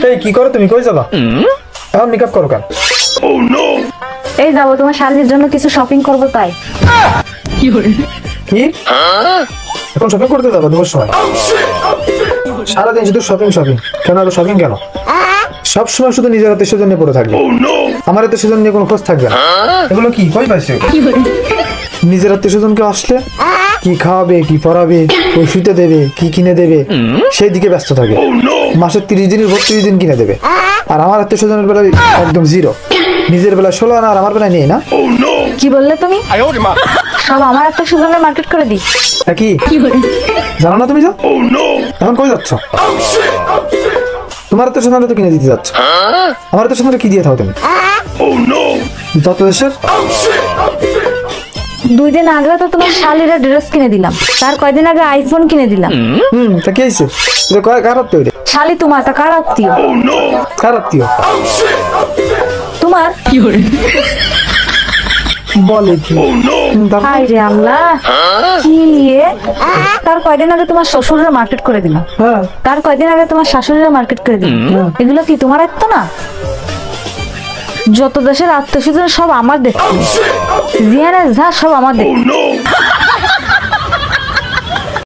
এই কি করো তুমি, কই যাবা? এখন মেকআপ করো কেন? এই যাবো তোমার শালির জন্য কিছু শপিং করবো তাই। কি এখন শপিং করতে যাবো দুপুর সময়? সারাদিন শুধু শপিং শপিং কেন? আর শপিং কেন? সব সময় শুধু নিজের আত্মীয় স্বজন নিয়ে পড়ে থাকবে, আমার আত্মীয় স্বজন নিয়ে কোনো খোঁজ থাকবে না। এগুলো কি কই পাইছে? নিজের আত্মীয় স্বজনকে আসলে কি খাওয়াবে, কি পড়াবে, ওই শুতে দেবে, কি কিনে দেবে, সেই দিকে ব্যস্ত থাকে। মাসের 30 দিনের 32 দিন কিনে দেবে। আর আমার আত্মীয় স্বজনের বেলায় একদম জিরো। নিজের বেলায় 16 আনা আর আমার বেলায় নেই না। কি বললে তুমি? সব আমার একটা সুজনের মার্কেট করে দিই। কি জানো না তুমি? যাও এখন কই যাচ্ছ? তোমার তো সোনারে তো কিনে দিতে যাচ্ছ, আমার তো সোনারে কি দিয়ে থাও তুমি? যত দেশের 2 দিন আগে তো তোমার শালিরা ড্রেস কিনে দিলাম, তার কয়দিন আগে আইফোন কিনে দিলাম। তা কি হয়েছে? কার আত্মীয় রে? শালি তোমার, তা কার আত্মীয়? কার আত্মীয়? তোমার। বলে কি? হাই রে আল্লাহ, কি তার কয়দিন আগে তোমার শ্বশুরের মার্কেট করে দিলাম, তার কয়দিন আগে তোমার শাশুড়ির মার্কেট করে দিলাম। এগুলো কি তোমার আত্মীয় না? যত দেশের আত্মীয় স্বজন সব আমার দেখতে, জিয়ানা যা সব আমার দেখতে।